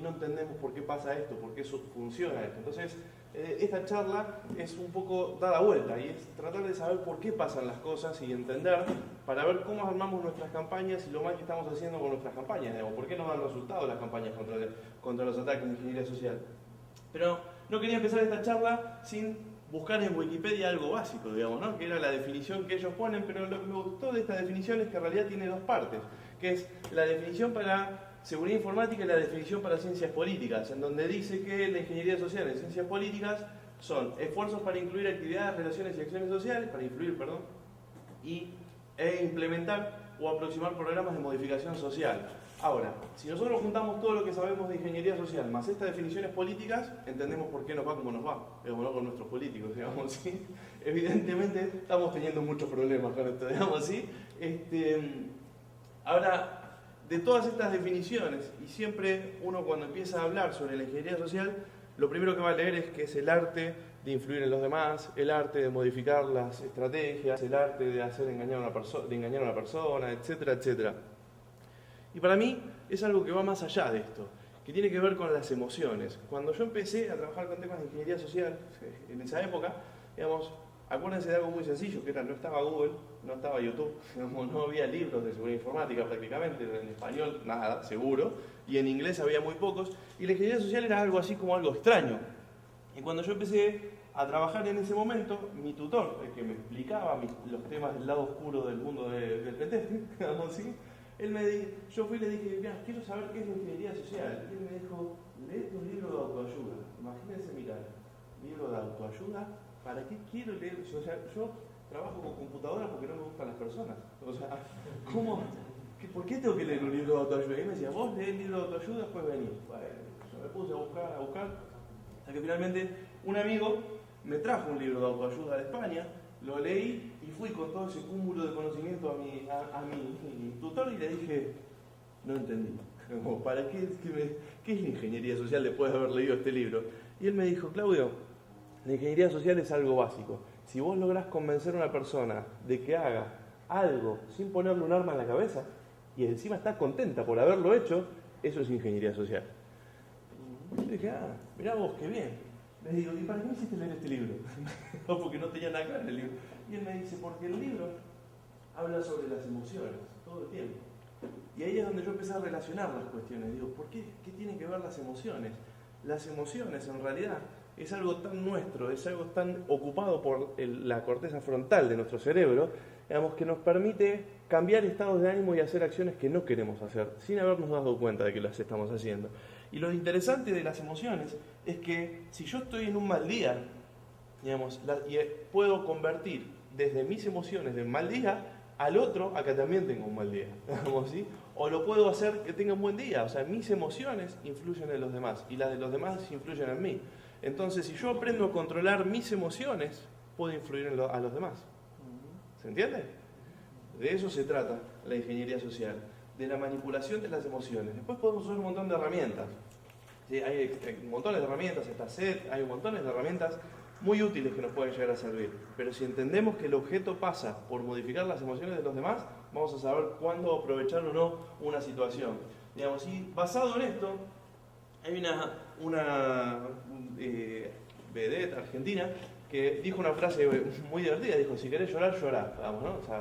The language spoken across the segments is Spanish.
no entendemos por qué pasa esto, por qué funciona esto. Entonces, esta charla es un poco dar la vuelta y es tratar de saber por qué pasan las cosas y entender para ver cómo armamos nuestras campañas y lo mal que estamos haciendo con nuestras campañas, digamos, por qué no dan resultados las campañas contra los ataques de ingeniería social. Pero no quería empezar esta charla sin buscar en Wikipedia algo básico, digamos, ¿no? Que era la definición que ellos ponen, pero lo que me gustó de esta definición es que en realidad tiene dos partes, que es la definición para seguridad informática y la definición para ciencias políticas, en donde dice que la ingeniería social en ciencias políticas son esfuerzos para incluir actividades, relaciones y acciones sociales, e implementar o aproximar programas de modificación social. Ahora, si nosotros juntamos todo lo que sabemos de ingeniería social más estas definiciones políticas, entendemos por qué nos va como nos va, digamos, ¿no? Con nuestros políticos, digamos, ¿sí? Evidentemente estamos teniendo muchos problemas con esto, digamos, ¿sí? Ahora, de todas estas definiciones, y siempre uno cuando empieza a hablar sobre la ingeniería social, lo primero que va a leer es que es el arte de influir en los demás, el arte de modificar las estrategias, el arte de hacer engañar a una persona, etcétera, etcétera. Y para mí es algo que va más allá de esto, que tiene que ver con las emociones. Cuando yo empecé a trabajar con temas de ingeniería social, en esa época, digamos, acuérdense de algo muy sencillo, que era, no estaba Google, no estaba YouTube, digamos, no había libros de seguridad informática prácticamente, en español nada, seguro, y en inglés había muy pocos, y la ingeniería social era algo así como algo extraño. Y cuando yo empecé a trabajar en ese momento, mi tutor, el que me explicaba los temas del lado oscuro del mundo del pentesting, digamos así, yo fui y le dije, mira, quiero saber qué es la ingeniería social. Y él me dijo, lee un libro de autoayuda. Imagínense mi cara, libro de autoayuda, ¿para qué quiero leer eso? O sea, yo trabajo con computadoras porque no me gustan las personas. O sea, ¿por qué tengo que leer un libro de autoayuda? Y él me decía, vos lees el libro de autoayuda, pues vení. Bueno, yo me puse a buscar, hasta que finalmente un amigo me trajo un libro de autoayuda de España, lo leí y fui con todo ese cúmulo de conocimiento a mi tutor y le dije, no entendí. ¿Para qué es la ingeniería social después de haber leído este libro? Y él me dijo, Claudio, la ingeniería social es algo básico. Si vos lográs convencer a una persona de que haga algo sin ponerle un arma en la cabeza y encima está contenta por haberlo hecho, eso es ingeniería social. Y dije, mirá vos, qué bien. Le digo, ¿y para qué me hiciste leer este libro? No, porque no tenía nada que ver en el libro. Y él me dice, porque el libro habla sobre las emociones todo el tiempo. Y ahí es donde yo empecé a relacionar las cuestiones. Digo, ¿por qué? ¿Qué tienen que ver las emociones? Las emociones, en realidad, es algo tan nuestro, es algo tan ocupado por la corteza frontal de nuestro cerebro, digamos, que nos permite cambiar estados de ánimo y hacer acciones que no queremos hacer, sin habernos dado cuenta de que las estamos haciendo. Y lo interesante de las emociones es que si yo estoy en un mal día, digamos, puedo convertir desde mis emociones de mal día al otro a que también tenga un mal día, digamos, ¿sí? O lo puedo hacer que tenga un buen día, o sea, mis emociones influyen en los demás y las de los demás influyen en mí. Entonces, si yo aprendo a controlar mis emociones, puedo influir a los demás. ¿Se entiende? De eso se trata la ingeniería social, de la manipulación de las emociones. Después podemos usar un montón de herramientas. ¿Sí? Hay montones de herramientas, está SET, hay montones de herramientas muy útiles que nos pueden llegar a servir. Pero si entendemos que el objeto pasa por modificar las emociones de los demás, vamos a saber cuándo aprovechar o no una situación. Digamos, y basado en esto, hay una vedette argentina que dijo una frase muy divertida, dijo, si querés llorar, llorá, vamos, ¿no? O sea,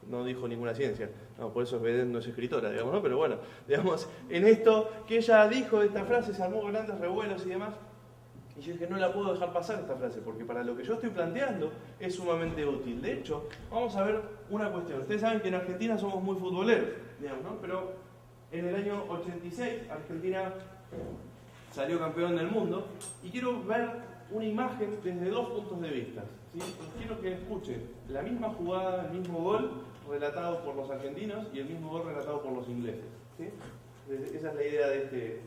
no dijo ninguna ciencia, no, por eso es vedette, no es escritora, digamos, ¿no? Pero bueno, digamos, en esto que ella dijo, esta frase se armó grandes revuelos y demás, y yo dije, no la puedo dejar pasar esta frase, porque para lo que yo estoy planteando es sumamente útil. De hecho, vamos a ver una cuestión. Ustedes saben que en Argentina somos muy futboleros, digamos, ¿no? Pero en el año 86, Argentina salió campeón del mundo, y quiero ver una imagen desde dos puntos de vista, ¿sí? Quiero que escuchen la misma jugada, el mismo gol relatado por los argentinos y el mismo gol relatado por los ingleses, ¿sí? Esa es la idea de este.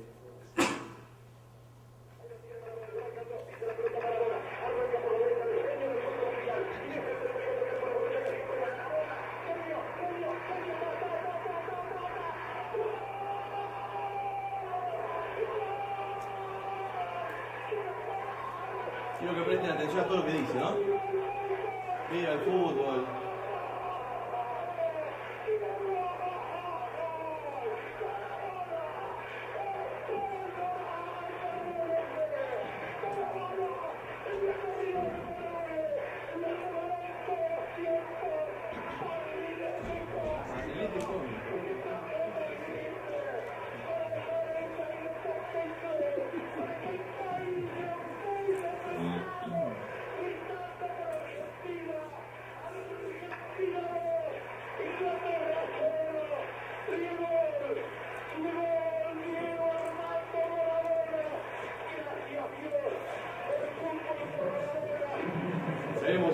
Quiero que presten atención a todo lo que dice, ¿no? Viva el fútbol.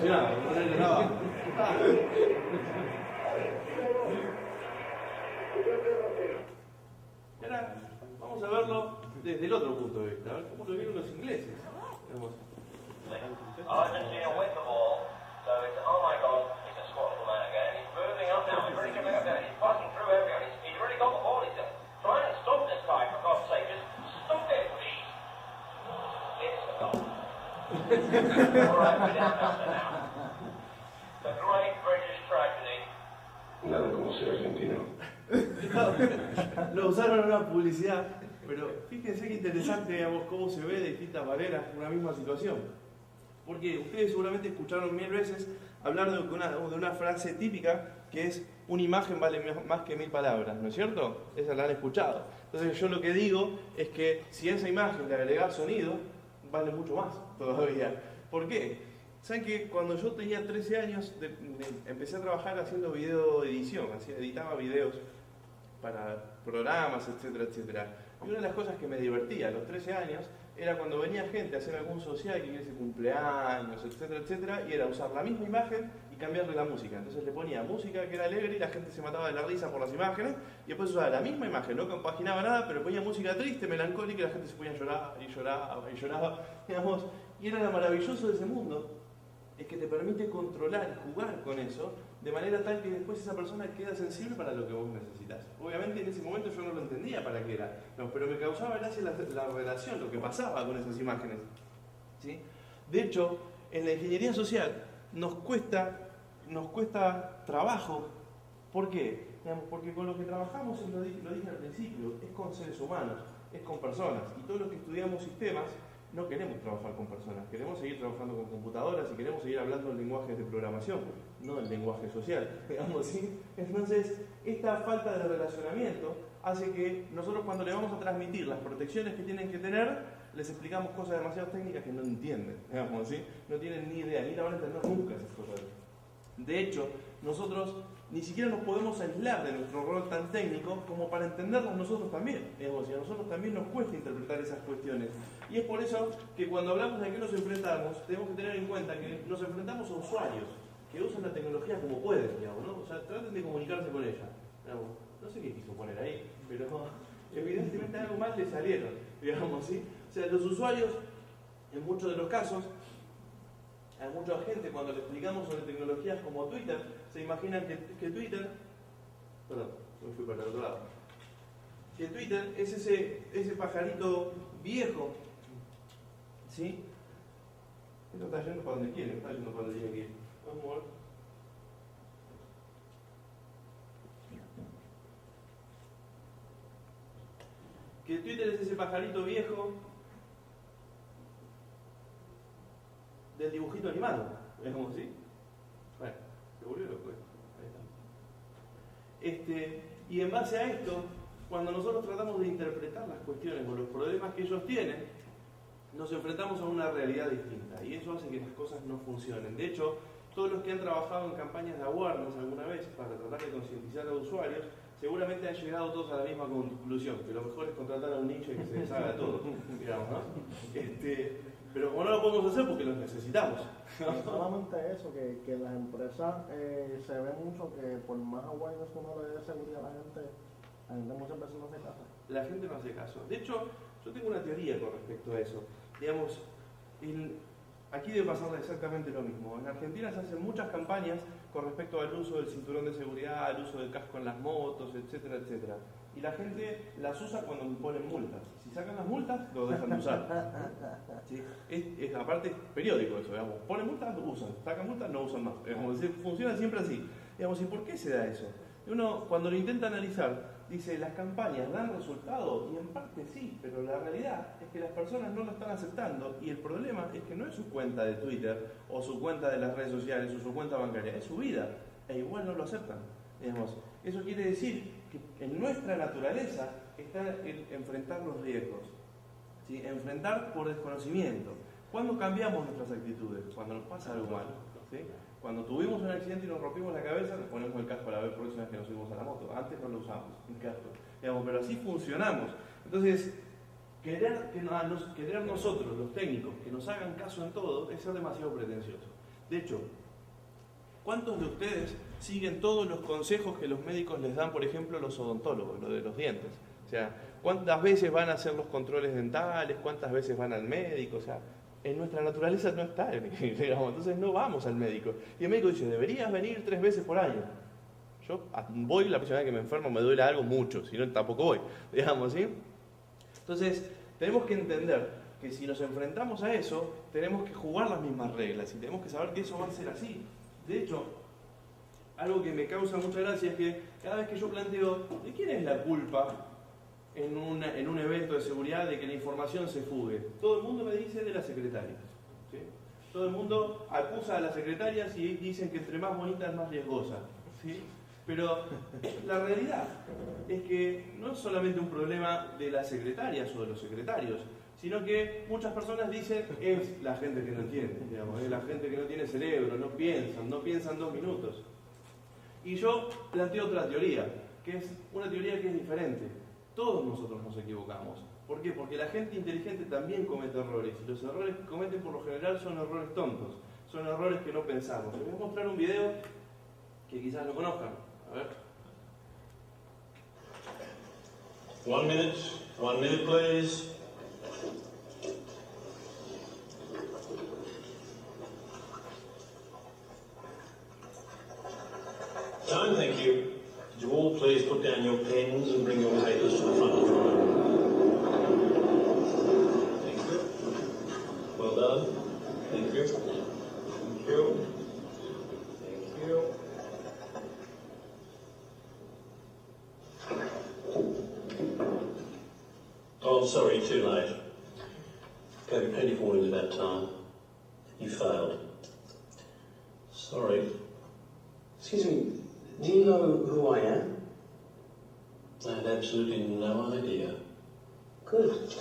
emocionado. Ahora, vamos a verlo desde el otro punto de vista, a ver cómo lo vieron los ingleses. Vamos. Nada como ser argentino. Lo usaron en una publicidad, pero fíjense qué interesante, digamos, cómo se ve de distintas maneras una misma situación. Porque ustedes seguramente escucharon 1000 veces hablar de una frase típica que es: una imagen vale más que 1000 palabras, ¿no es cierto? Esa la han escuchado. Entonces yo lo que digo es que si a esa imagen le agregar sonido, vale mucho más todavía. ¿Por qué? ¿Saben que cuando yo tenía 13 años empecé a trabajar haciendo video edición, editaba videos para programas, etcétera, etcétera? Y una de las cosas que me divertía a los 13 años era cuando venía gente a hacer algún social, que quisiese cumpleaños, etcétera, etcétera, y era usar la misma imagen y cambiarle la música. Entonces le ponía música que era alegre y la gente se mataba de la risa por las imágenes, y después usaba la misma imagen, no compaginaba nada, pero ponía música triste, melancólica, y la gente se ponía a llorar y lloraba y lloraba, digamos. Y era lo maravilloso de ese mundo, es que te permite controlar y jugar con eso de manera tal que después esa persona queda sensible para lo que vos necesitas. Obviamente en ese momento yo no lo entendía para qué era, no, pero me causaba gracia la relación, lo que pasaba con esas imágenes, ¿sí? De hecho, en la ingeniería social nos cuesta trabajo. ¿Por qué? Digamos, porque con lo que trabajamos, lo dije al principio, es con seres humanos, es con personas, y todos los que estudiamos sistemas no queremos trabajar con personas, queremos seguir trabajando con computadoras y queremos seguir hablando en lenguajes de programación, no en lenguaje social, digamos, ¿sí? Entonces, esta falta de relacionamiento hace que nosotros, cuando le vamos a transmitir las protecciones que tienen que tener, les explicamos cosas demasiado técnicas que no entienden, digamos, ¿sí? No tienen ni idea, ni la van a entender nunca esas cosas. De hecho, nosotros ni siquiera nos podemos aislar de nuestro rol tan técnico como para entenderlos nosotros también. Digamos, y a nosotros también nos cuesta interpretar esas cuestiones. Y es por eso que cuando hablamos de qué nos enfrentamos, tenemos que tener en cuenta que nos enfrentamos a usuarios que usan la tecnología como pueden, digamos, ¿no? O sea, traten de comunicarse con ella. Digamos, no sé qué quiso poner ahí, pero evidentemente algo mal le salieron, digamos, ¿sí? O sea, los usuarios, en muchos de los casos, a mucha gente, cuando le explicamos sobre tecnologías como Twitter, se imaginan que Twitter, perdón, me fui para el otro lado, que Twitter es ese pajarito viejo, ¿sí? Esto está yendo para donde quiere, está yendo para donde tiene que ir. Vamos a ver. Que Twitter es ese pajarito viejo del dibujito animado, ¿es como así? Bueno, se volvió loco esto. Ahí está. Y en base a esto, cuando nosotros tratamos de interpretar las cuestiones o los problemas que ellos tienen, nos enfrentamos a una realidad distinta, y eso hace que las cosas no funcionen. De hecho, todos los que han trabajado en campañas de awareness alguna vez para tratar de concientizar a los usuarios, seguramente han llegado todos a la misma conclusión, que lo mejor es contratar a un nicho y que se deshaga todo, digamos, ¿no? Pero como no lo podemos hacer porque los necesitamos. No solamente eso, que las empresas se ve mucho que por más awareness que uno le dé seguridad a la gente muchas veces no hace caso. La gente no hace caso. De hecho, yo tengo una teoría con respecto a eso. Digamos, aquí debe pasar exactamente lo mismo. En Argentina se hacen muchas campañas con respecto al uso del cinturón de seguridad, al uso del casco en las motos, etcétera, etcétera. Y la gente las usa cuando ponen multas. Si sacan las multas, lo dejan de usar. ¿Sí? Aparte es periódico eso, digamos. Ponen multas, lo usan. Sacan multas, no usan más. Funciona siempre así. Digamos, ¿y por qué se da eso? Uno, cuando lo intenta analizar, dice, las campañas dan resultado, y en parte sí, pero la realidad es que las personas no lo están aceptando, y el problema es que no es su cuenta de Twitter, o su cuenta de las redes sociales, o su cuenta bancaria, es su vida, e igual no lo aceptan. Digamos, eso quiere decir que en nuestra naturaleza está el enfrentar los riesgos, ¿sí? Enfrentar por desconocimiento. ¿Cuándo cambiamos nuestras actitudes? Cuando nos pasa algo malo, ¿sí? Cuando tuvimos un accidente y nos rompimos la cabeza, nos ponemos el casco a la próxima vez que nos subimos a la moto. Antes no lo usamos, el casco. Digamos, pero así funcionamos. Entonces, querer nosotros, los técnicos, que nos hagan caso en todo, es ser demasiado pretencioso. De hecho, ¿cuántos de ustedes siguen todos los consejos que los médicos les dan, por ejemplo, los odontólogos, lo de los dientes? O sea, ¿cuántas veces van a hacer los controles dentales? ¿Cuántas veces van al médico? O sea, en nuestra naturaleza no está, digamos, entonces no vamos al médico. Y el médico dice, deberías venir 3 veces por año. Yo voy la próxima vez que me enfermo, me duele algo mucho, si no tampoco voy, digamos, ¿sí? Entonces, tenemos que entender que si nos enfrentamos a eso, tenemos que jugar las mismas reglas y tenemos que saber que eso va a ser así. De hecho, algo que me causa mucha gracia es que cada vez que yo planteo, ¿de quién es la culpa en un evento de seguridad de que la información se fugue? Todo el mundo me dice de las secretarias, ¿sí? Todo el mundo acusa a las secretarias y dicen que entre más bonita es más riesgosa, ¿sí? Pero la realidad es que no es solamente un problema de las secretarias o de los secretarios, sino que muchas personas dicen es la gente que no entiende, digamos, es la gente que no tiene cerebro, no piensan 2 minutos. Y yo planteo otra teoría, que es una teoría que es diferente. Todos nosotros nos equivocamos. ¿Por qué? Porque la gente inteligente también comete errores, y los errores que cometen por lo general son errores tontos, son errores que no pensamos. Les voy a mostrar un video que quizás lo conozcan. A ver. 1 minute, 1 minute please. Time, thank you. Could you all please put down your pens and bring your papers to the front of the room? Thank you. Well done. Thank you. Thank you. Thank you. Oh, sorry, too late. Gave you plenty of warnings at that time. You failed. Sorry. Excuse me, do you know who I am? I had absolutely no idea. Good.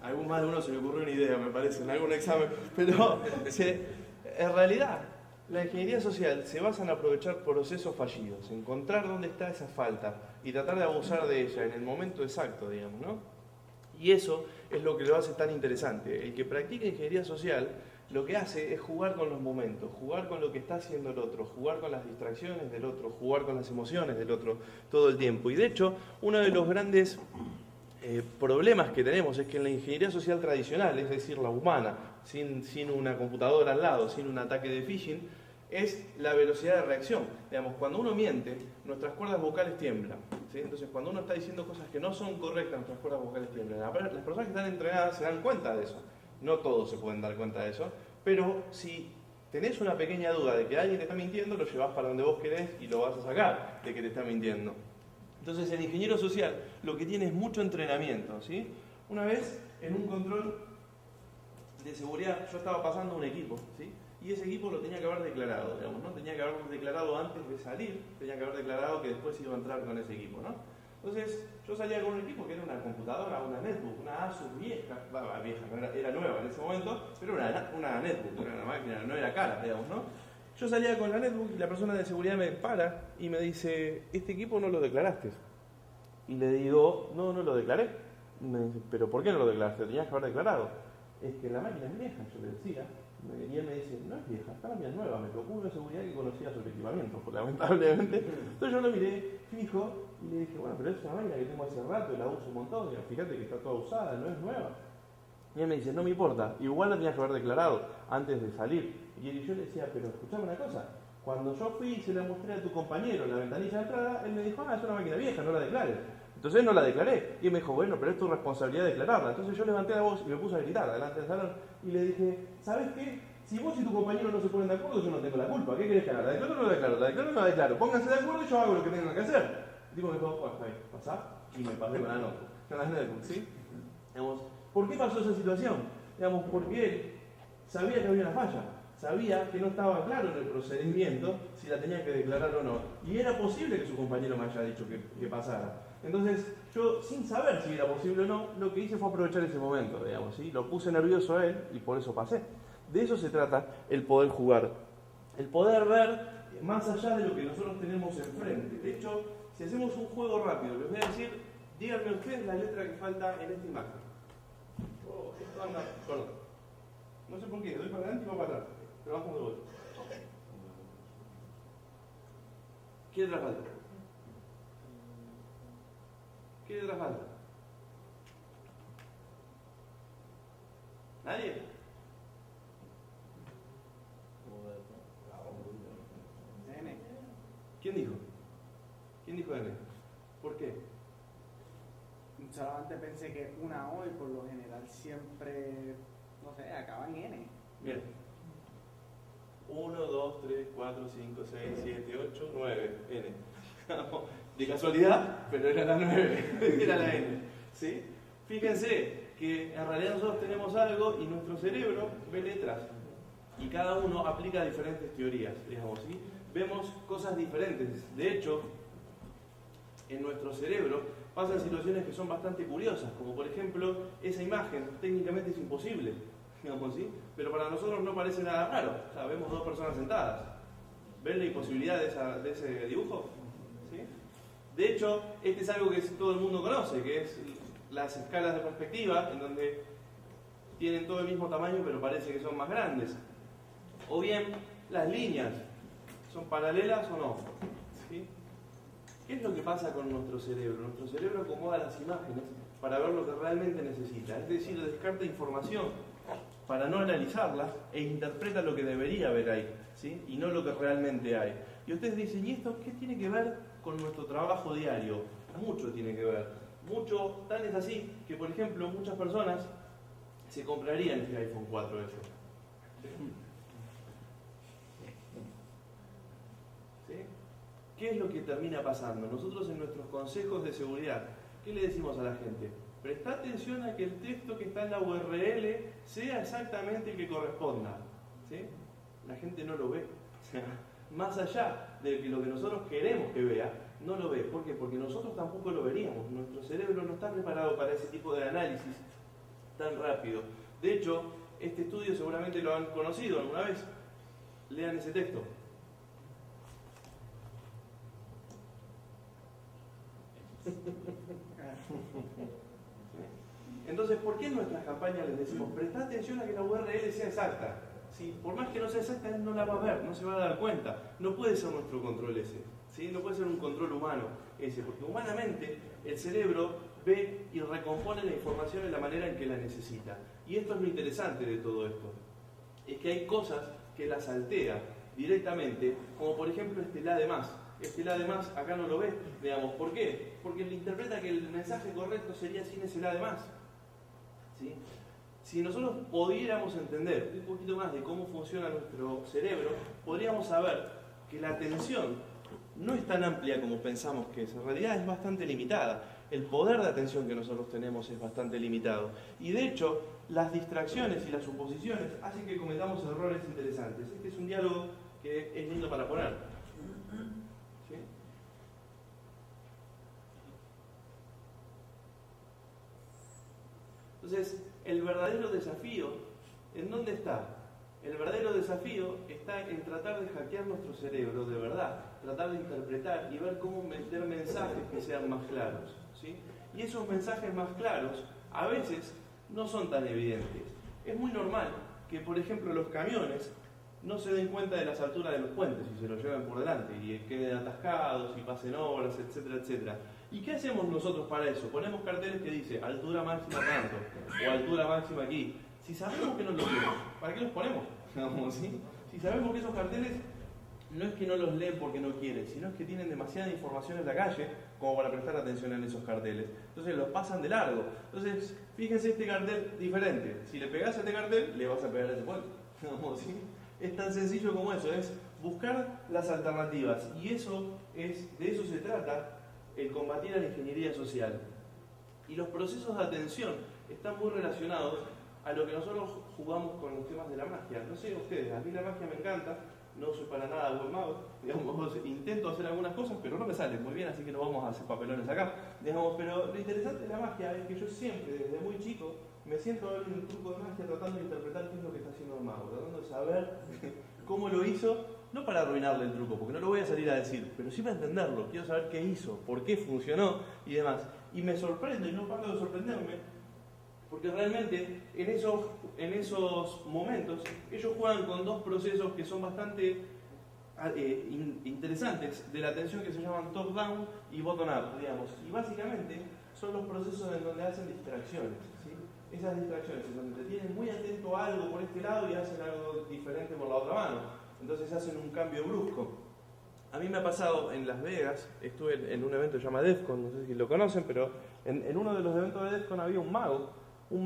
A algún más de uno se le ocurrió una idea, me parece, en algún examen. Pero en realidad, la ingeniería social se basa en aprovechar procesos fallidos, encontrar dónde está esa falta y tratar de abusar de ella en el momento exacto, digamos, ¿no? Y eso es lo que lo hace tan interesante. El que practica ingeniería social lo que hace es jugar con los momentos, jugar con lo que está haciendo el otro, jugar con las distracciones del otro, jugar con las emociones del otro todo el tiempo. Y de hecho, uno de los grandes problemas que tenemos es que en la ingeniería social tradicional, es decir, la humana, sin una computadora al lado, sin un ataque de phishing, es la velocidad de reacción. Digamos, cuando uno miente, nuestras cuerdas vocales tiemblan, ¿sí? Entonces, cuando uno está diciendo cosas que no son correctas, nuestras cuerdas vocales tiemblan. Las personas que están entrenadas se dan cuenta de eso. No todos se pueden dar cuenta de eso, pero si tenés una pequeña duda de que alguien te está mintiendo, lo llevas para donde vos querés y lo vas a sacar de que te está mintiendo. Entonces, el ingeniero social lo que tiene es mucho entrenamiento, ¿sí? Una vez, en un control de seguridad, yo estaba pasando un equipo, ¿sí? Y ese equipo lo tenía que haber declarado, digamos, ¿no? Tenía que haber declarado antes de salir, tenía que haber declarado que después iba a entrar con ese equipo, ¿no? Entonces, yo salía con un equipo que era una computadora, una netbook, una Asus vieja, no era nueva en ese momento, pero era una netbook, era una máquina, no era cara, digamos, ¿no? Yo salía con la netbook y la persona de seguridad me para y me dice, este equipo no lo declaraste. Y le digo, no lo declaré. Y me dice, ¿pero por qué no lo declaraste? Lo tenías que haber declarado. Es que la máquina es vieja, yo le decía. Y él me dice, no es vieja, esta máquina es nueva, me tocó uno de seguridad que conocía sobre equipamiento, lamentablemente. Entonces yo lo miré fijo y le dije, bueno, pero es una máquina que tengo hace rato y la uso un montón, y fíjate que está toda usada, no es nueva. Y él me dice, no me importa, igual la tenías que haber declarado antes de salir. Y yo le decía, pero escuchame una cosa, cuando yo fui y se la mostré a tu compañero en la ventanilla de entrada, él me dijo, es una máquina vieja, no la declares. Entonces no la declaré. Y él me dijo, bueno, pero es tu responsabilidad declararla. Entonces yo levanté la voz y me puse a gritar delante del salón y le dije, ¿sabes qué? Si vos y tu compañero no se ponen de acuerdo, yo no tengo la culpa. ¿Qué querés que haga? ¿La declaro o no la declaro? ¿La declaro o no la declaro? Pónganse de acuerdo y yo hago lo que tengan que hacer. El tipo me dijo, bueno, está bien, pasá. Y me pasé con la nota. Con las netbooks, ¿sí? Digamos, ¿por qué pasó esa situación? Digamos, porque él sabía que había una falla. Sabía que no estaba claro en el procedimiento si la tenía que declarar o no. Y era posible que su compañero me haya dicho que pasara. Entonces, yo, sin saber si era posible o no, lo que hice fue aprovechar ese momento, digamos, ¿sí? Lo puse nervioso a él y por eso pasé. De eso se trata el poder jugar el poder ver más allá de lo que nosotros tenemos enfrente. De hecho, si hacemos un juego rápido, les voy a decir, díganme ustedes la letra que falta en esta imagen. Oh, esto anda, perdón. No sé por qué, doy para adelante y va para atrás. Pero vamos de vuelta. ¿Qué letra falta? ¿Qué letra falta? ¿Nadie? N. ¿Quién dijo? ¿Quién dijo N? ¿Por qué? Solamente pensé que una O y por lo general siempre, no sé, acaba en N. Bien. 1, 2, 3, 4, 5, 6, 7, 8, 9. N. De casualidad, pero era la 9. Era la N. ¿Sí? Fíjense que en realidad nosotros tenemos algo y nuestro cerebro ve letras. Y cada uno aplica diferentes teorías, digamos, ¿sí? Vemos cosas diferentes. De hecho, en nuestro cerebro pasan situaciones que son bastante curiosas, como por ejemplo, esa imagen técnicamente es imposible, digamos, ¿sí? Pero para nosotros no parece nada raro. O sea, vemos dos personas sentadas. ¿Ven la imposibilidad de ese dibujo? ¿Sí? De hecho, este es algo que todo el mundo conoce, que es las escalas de perspectiva, en donde tienen todo el mismo tamaño, pero parece que son más grandes. O bien, las líneas, ¿son paralelas o no? ¿Sí? ¿Qué es lo que pasa con nuestro cerebro? Nuestro cerebro acomoda las imágenes para ver lo que realmente necesita, es decir, descarta información para no analizarla e interpreta lo que debería haber ahí, ¿sí? Y no lo que realmente hay. Y ustedes dicen, ¿y esto qué tiene que ver con nuestro trabajo diario? Mucho tiene que ver. Mucho, tan es así que, por ejemplo, muchas personas se comprarían este iPhone 4S. ¿Sí? ¿Qué es lo que termina pasando? Nosotros en nuestros consejos de seguridad, ¿qué le decimos a la gente? Presta atención a que el texto que está en la URL sea exactamente el que corresponda. ¿Sí? La gente no lo ve. Más allá de lo que nosotros queremos que vea, no lo ve. ¿Por qué? Porque nosotros tampoco lo veríamos. Nuestro cerebro no está preparado para ese tipo de análisis tan rápido. De hecho, este estudio seguramente lo han conocido alguna vez. Lean ese texto. Entonces, ¿por qué en nuestras campañas les decimos presta atención a que la URL sea exacta? ¿Sí? Por más que no sea exacta, él no la va a ver, no se va a dar cuenta. No puede ser nuestro control ese, ¿sí? No puede ser un control humano ese, porque humanamente el cerebro ve y recompone la información de la manera en que la necesita. Y esto es lo interesante de todo esto, es que hay cosas que las saltea directamente, como por ejemplo este la de más. Este la de más acá no lo ve, digamos, ¿por qué? Porque le interpreta que el mensaje correcto sería sin ese la de más. ¿Sí? Si nosotros pudiéramos entender un poquito más de cómo funciona nuestro cerebro, podríamos saber que la atención no es tan amplia como pensamos que es, en realidad es bastante limitada. El poder de atención que nosotros tenemos es bastante limitado. Y de hecho, las distracciones y las suposiciones hacen que cometamos errores interesantes. Este es un diálogo que es lindo para poner. ¿Sí? Entonces, el verdadero desafío, ¿en dónde está? El verdadero desafío está en tratar de hackear nuestro cerebro de verdad, tratar de interpretar y ver cómo meter mensajes que sean más claros, ¿sí? Y esos mensajes más claros a veces no son tan evidentes. Es muy normal que, por ejemplo, los camiones no se den cuenta de las alturas de los puentes y se los lleven por delante y queden atascados y pasen obras, etcétera, etcétera. ¿Y qué hacemos nosotros para eso? Ponemos carteles que dice altura máxima tanto o altura máxima aquí. Si sabemos que no los vemos, ¿para qué los ponemos? ¿Sí? Si sabemos que esos carteles no es que no los leen porque no quieren, sino es que tienen demasiada información en la calle como para prestar atención en esos carteles. Entonces los pasan de largo. Entonces, fíjense este cartel diferente. Si le pegás a este cartel, le vas a pegar a ese puente. ¿Sí? Es tan sencillo como eso, es buscar las alternativas. Y de eso se trata el combatir a la ingeniería social. Y los procesos de atención están muy relacionados a lo que nosotros jugamos con los temas de la magia. No sé ustedes, a mí la magia me encanta, no soy para nada buen mago, digamos, intento hacer algunas cosas, pero no me salen muy bien, así que no vamos a hacer papelones acá. Digamos, pero lo interesante de la magia es que yo siempre, desde muy chico, me siento a ver un truco de magia tratando de interpretar qué es lo que está haciendo el mago, tratando de saber cómo lo hizo, no para arruinarle el truco, porque no lo voy a salir a decir, pero sí para entenderlo, quiero saber qué hizo, por qué funcionó y demás. Y me sorprende, y no paro de sorprenderme, porque realmente en esos momentos ellos juegan con dos procesos que son bastante interesantes de la atención, que se llaman top-down y bottom-up, digamos. Y básicamente son los procesos en donde hacen distracciones, ¿sí? Esas distracciones en donde te tienen muy atento a algo por este lado y hacen algo diferente por la otra mano. Entonces hacen un cambio brusco. A mí me ha pasado en Las Vegas, estuve en un evento que se llama DEFCON, no sé si lo conocen, pero en uno de los eventos de DEFCON había un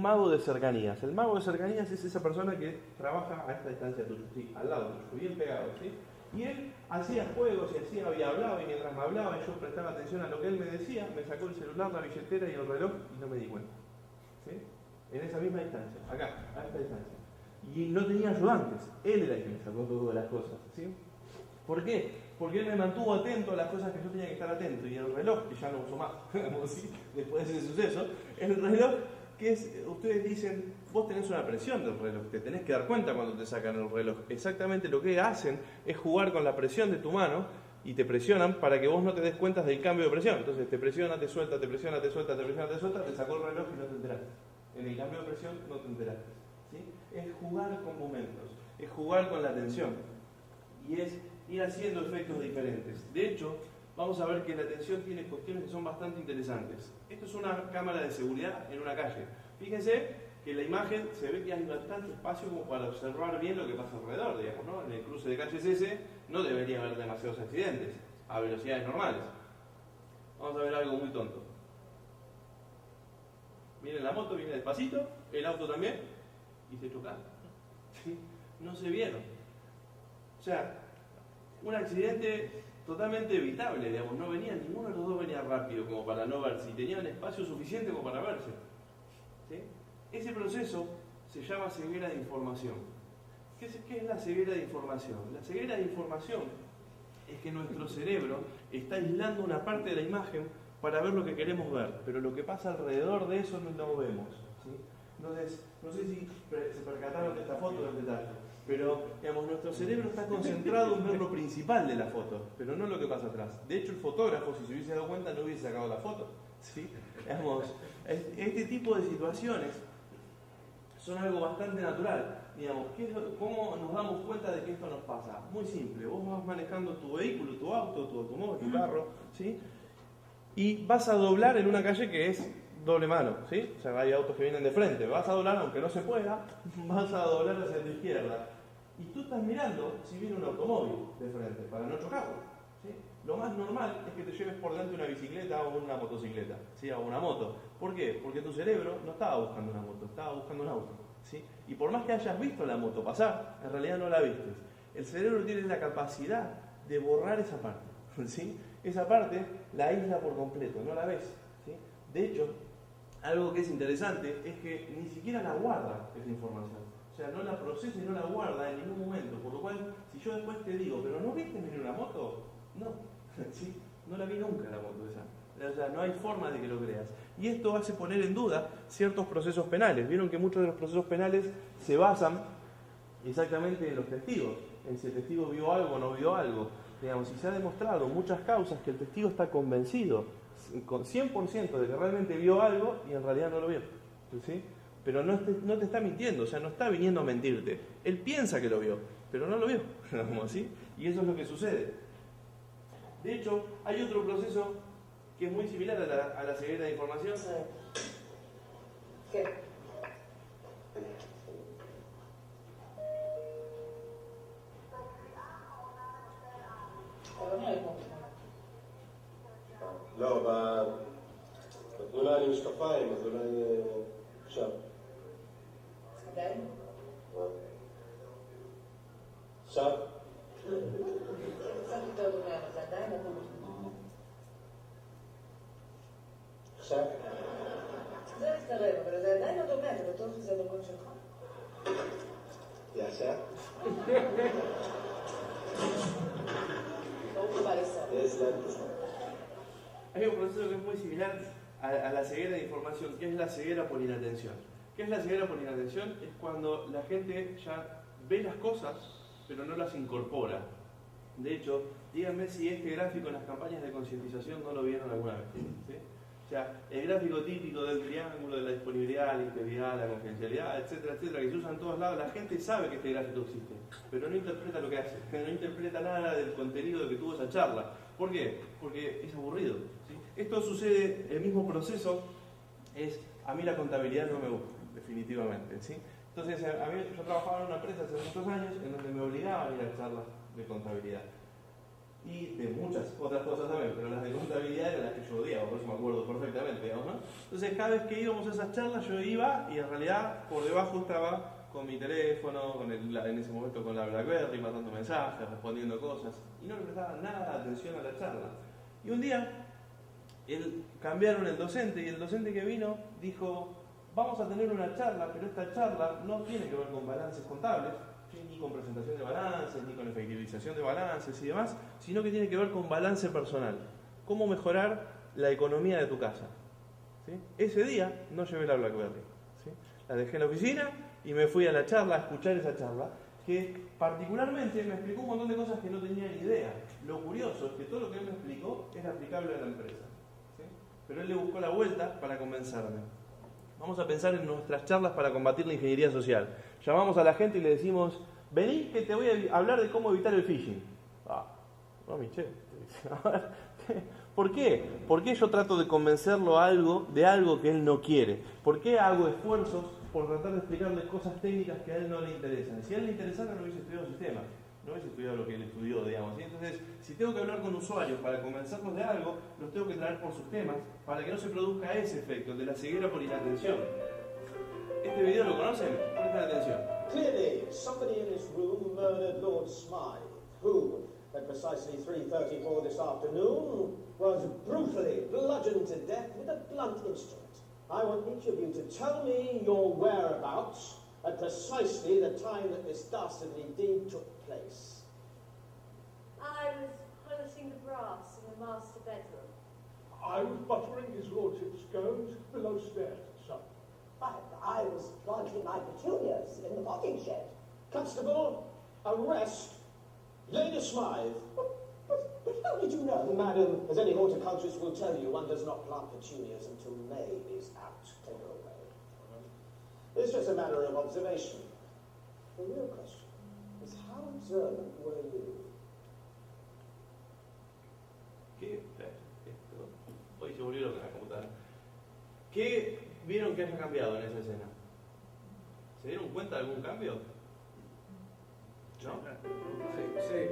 mago de cercanías. El mago de cercanías es esa persona que trabaja a esta distancia tuya, ¿sí? Al lado tuyo, bien pegado, ¿sí? Y él hacía juegos y hablaba, y mientras me hablaba y yo prestaba atención a lo que él me decía, me sacó el celular, la billetera y el reloj y no me di cuenta, ¿sí? En esa misma distancia, acá, a esta distancia. Y no tenía ayudantes, él era el que me sacó todas las cosas, ¿sí? ¿Por qué? Porque él me mantuvo atento a las cosas que yo tenía que estar atento, y el reloj, que ya no uso más, ¿sí? Después de ese suceso, el reloj, que es, ustedes dicen, vos tenés una presión del reloj, te tenés que dar cuenta cuando te sacan el reloj. Exactamente lo que hacen es jugar con la presión de tu mano y te presionan para que vos no te des cuenta del cambio de presión. Entonces te presiona, te suelta, te presiona, te suelta, te presiona, te suelta, te sacó el reloj y no te enteraste. En el cambio de presión no te enteraste, ¿sí? Es jugar con momentos, es jugar con la atención y es ir haciendo efectos diferentes. De hecho, vamos a ver que la atención tiene cuestiones que son bastante interesantes. Esto es una cámara de seguridad en una calle. Fíjense que en la imagen se ve que hay bastante espacio como para observar bien lo que pasa alrededor, digamos, ¿no? En el cruce de calles ese no debería haber demasiados accidentes a velocidades normales. Vamos a ver algo muy tonto. Viene la moto, viene despacito, el auto también, y se chocan. ¿Sí? No se vieron. O sea, un accidente totalmente evitable, digamos, no venía, ninguno de los dos venía rápido como para no verse, y tenían espacio suficiente como para verse. ¿Sí? Ese proceso se llama ceguera de información. ¿Qué es la ceguera de información? La ceguera de información es que nuestro cerebro está aislando una parte de la imagen para ver lo que queremos ver, pero lo que pasa alrededor de eso no lo vemos, ¿sí? Entonces, no sé si se percataron de esta foto del detalle, pero digamos, nuestro cerebro está concentrado en ver lo principal de la foto, pero no lo que pasa atrás. De hecho, el fotógrafo, si se hubiese dado cuenta, no hubiese sacado la foto, ¿sí? Digamos, este tipo de situaciones son algo bastante natural. Digamos, ¿cómo nos damos cuenta de que esto nos pasa? Muy simple, vos vas manejando tu vehículo, tu auto, tu automóvil, tu carro, ¿sí? Y vas a doblar en una calle que es doble mano, ¿sí? O sea, hay autos que vienen de frente, vas a doblar, aunque no se pueda, vas a doblar hacia tu izquierda. Y tú estás mirando si viene un automóvil de frente, para no chocarlo, ¿sí? Lo más normal es que te lleves por delante una bicicleta o una motocicleta, ¿sí? O una moto. ¿Por qué? Porque tu cerebro no estaba buscando una moto, estaba buscando un auto, ¿sí? Y por más que hayas visto la moto pasar, en realidad no la viste. El cerebro tiene la capacidad de borrar esa parte, ¿sí? Esa parte la aísla por completo, no la ves, ¿sí? De hecho, algo que es interesante es que ni siquiera la guarda esa información. O sea, no la procesa y no la guarda en ningún momento. Por lo cual, si yo después te digo, ¿pero no viste venir una moto? No, ¿sí? No la vi nunca la moto esa. O sea, no hay forma de que lo creas. Y esto hace poner en duda ciertos procesos penales. Vieron que muchos de los procesos penales se basan exactamente en los testigos, en si el testigo vio algo o no vio algo. Digamos, y se ha demostrado muchas causas que el testigo está convencido con 100% de que realmente vio algo y en realidad no lo vio, ¿sí? Pero no te está mintiendo, o sea, no está viniendo a mentirte. Él piensa que lo vio, pero no lo vio, ¿sí? Y eso es lo que sucede. De hecho, hay otro proceso que es muy similar a la ceguera de información. ¿Qué? לא, נתנו לה לי משקפיים, אז אולי עכשיו. עדיין? עכשיו? קצת יותר דומה, אבל זה עדיין אתה משקפיים. עכשיו? זה מתקרב, אבל זה עדיין לא דומה, אתה בטוח שזה הדרכון שלך? זה עכשיו? ברוך הבא לישראל. יש להם תשמע. Hay un proceso que es muy similar a la ceguera de información, que es la ceguera por inatención. ¿Qué es la ceguera por inatención? Es cuando la gente ya ve las cosas, pero no las incorpora. De hecho, díganme si este gráfico en las campañas de concientización no lo vieron alguna vez. ¿Sí? O sea, el gráfico típico del triángulo de la disponibilidad, la integridad, la confidencialidad, etcétera, etcétera, que se usa en todos lados, la gente sabe que este gráfico existe, pero no interpreta lo que hace, no interpreta nada del contenido que tuvo esa charla. ¿Por qué? Porque es aburrido. ¿Sí? Esto sucede, el mismo proceso a mí la contabilidad no me gusta, definitivamente. ¿Sí? Entonces, yo trabajaba en una empresa hace muchos años en donde me obligaban a ir a charlas de contabilidad. Y de muchas otras cosas también, pero las de contabilidad eran las que yo odiaba, por eso me acuerdo perfectamente, digamos, ¿no? Entonces, cada vez que íbamos a esas charlas, yo iba y en realidad por debajo estaba con mi teléfono, en ese momento con la BlackBerry, mandando mensajes, respondiendo cosas, y no le prestaba nada de atención a la charla. Y un día, cambiaron el docente, y el docente que vino dijo: vamos a tener una charla, pero esta charla no tiene que ver con balances contables, ni con presentación de balances, ni con efectivización de balances y demás, sino que tiene que ver con balance personal. Cómo mejorar la economía de tu casa. ¿Sí? Ese día no llevé la BlackBerry. ¿Sí? La dejé en la oficina y me fui a la charla, a escuchar esa charla, que particularmente me explicó un montón de cosas que no tenía ni idea. Lo curioso es que todo lo que él me explicó era aplicable a la empresa. ¿Sí? Pero él le buscó la vuelta para convencerme. Vamos a pensar en nuestras charlas para combatir la ingeniería social. Llamamos a la gente y le decimos: vení que te voy a hablar de cómo evitar el phishing. No, Michel. ¿Por qué? ¿Por qué yo trato de convencerlo de algo que él no quiere? ¿Por qué hago esfuerzos por tratar de explicarle cosas técnicas que a él no le interesan? Si a él le interesara no hubiese estudiado sistemas, no hubiese estudiado lo que él estudió, digamos. ¿Sí? Entonces, si tengo que hablar con usuarios para convencerlos de algo, los tengo que traer por sus temas para que no se produzca ese efecto, el de la ceguera por inatención. ¿Este video lo conocen? Presten atención. Clearly, somebody in this room murdered Lord Smythe, who, at precisely 3:34 this afternoon, was brutally bludgeoned to death with a blunt instrument. I want each of you to tell me your whereabouts at precisely the time that this dastardly deed took place. I was polishing the brass in the master bedroom. I was buttering his lordship's scones below stairs, sir. I was planting my petunias in the potting shed. Constable, arrest Lady Smythe. But how did you know? Madam, as any horticulturist will tell you, one does not plant petunias until May is out. Take her away. It's just a matter of observation. The real question is, how observant were you? ¿Qué? Hoy se volvió loca la computadora. ¿Qué vieron que haya cambiado en esa escena? ¿Se dieron cuenta de algún cambio? ¿No? Sí.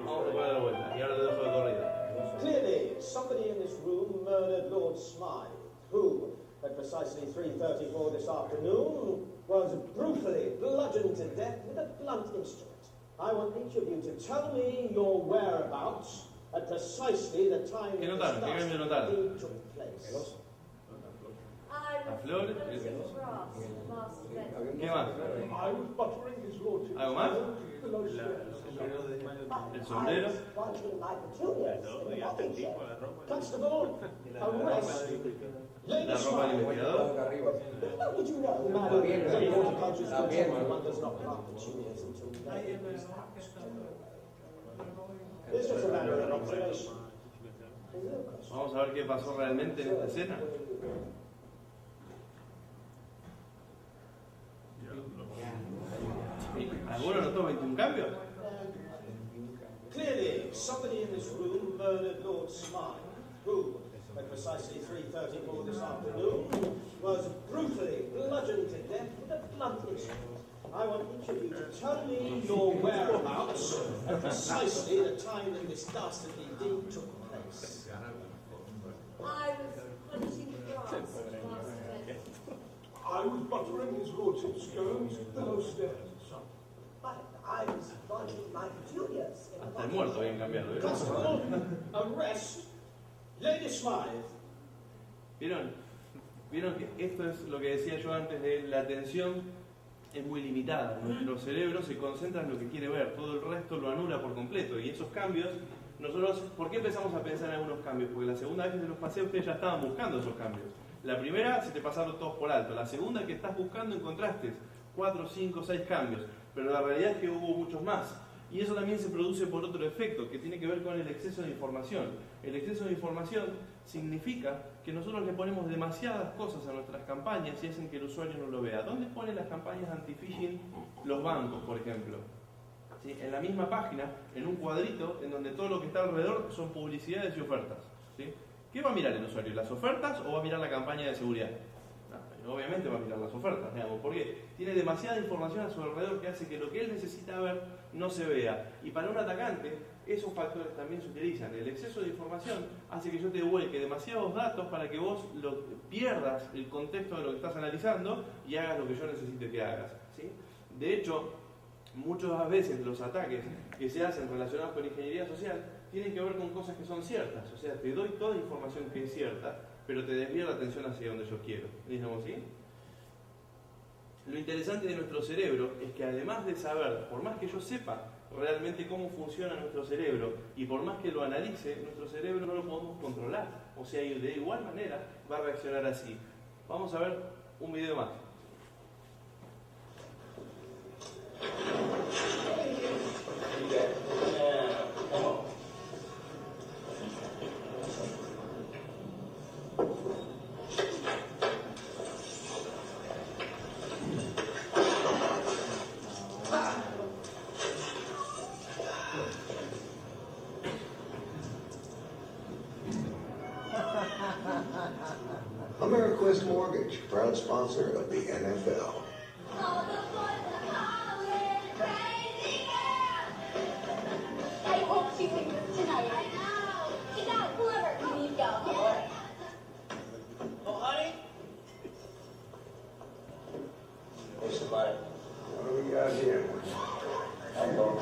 Vamos a poner la vuelta y ahora lo dejo de corrido. Clearly, somebody in this room murdered Lord Smythe, who, at precisely 3:34 this afternoon, was brutally bludgeoned to death with a blunt instrument. I want each of you to tell me your whereabouts at precisely the time ¿Qué that notaron? ¿Qué this notaron? deed took place. I La was flor, polishing the brass in the master bedroom. ¿Qué más? I was buttering his lordship's ¿Algo más? scones below stairs, sir. El sombrero. I was planting my petunias in the potting shed. Constable, arrest Lady La ropa del Smythe. investigador. How did you know, madam, as any horticulturist will tell you, one does not plant petunias until May is out. It's just a matter of observation. The real question Vamos a ver qué pasó realmente en esta escena. ¿Alguno notó 21 cambios? Clearly, somebody in this room murdered Lord Smythe, who, at precisely 3:34 this afternoon, was brutally bludgeoned to death with a blunt instrument. I want each of you to tell me your whereabouts at precisely the time that this dastardly deed took place. I was polishing the brass in the master bedroom. I was buttering his lordship's scones below stairs, sir. I was planting my petunias in the Hasta el potting muerto shed. habían cambiado. ¿Vieron? Constable, arrest Lady Smythe. ¿Vieron que esto es lo que decía yo antes de la atención es muy limitada? Nuestro cerebro se concentra en lo que quiere ver, todo el resto lo anula por completo. Y esos cambios, nosotros, ¿por qué empezamos a pensar en algunos cambios? Porque la segunda vez que se los pasé, ustedes ya estaban buscando esos cambios. La primera se te pasaron todos por alto. La segunda que estás buscando encontraste 4, 5, 6 cambios. Pero la realidad es que hubo muchos más. Y eso también se produce por otro efecto, que tiene que ver con el exceso de información. El exceso de información significa que nosotros le ponemos demasiadas cosas a nuestras campañas y hacen que el usuario no lo vea. ¿Dónde ponen las campañas anti-phishing los bancos, por ejemplo? ¿Sí? En la misma página, en un cuadrito, en donde todo lo que está alrededor son publicidades y ofertas. ¿Sí? ¿Qué va a mirar el usuario? ¿Las ofertas o va a mirar la campaña de seguridad? No, obviamente va a mirar las ofertas, digamos, porque tiene demasiada información a su alrededor que hace que lo que él necesita ver no se vea. Y para un atacante, esos factores también se utilizan. El exceso de información hace que yo te vuelque demasiados datos para que vos pierdas el contexto de lo que estás analizando y hagas lo que yo necesite que hagas. ¿Sí? De hecho, muchas veces los ataques que se hacen relacionados con ingeniería social tienen que ver con cosas que son ciertas. O sea, te doy toda información que es cierta, pero te desvía la atención hacia donde yo quiero. ¿Digamos así? Lo interesante de nuestro cerebro es que además de saber, por más que yo sepa realmente cómo funciona nuestro cerebro y por más que lo analice, nuestro cerebro no lo podemos controlar. O sea, y de igual manera va a reaccionar así. Vamos a ver un video más. AmeriQuest Mortgage, proud sponsor of the NFL. I hope she wins tonight. I know. Get out, whoever. You need to go. Oh, honey? Hey, somebody. What do we got here? Hello.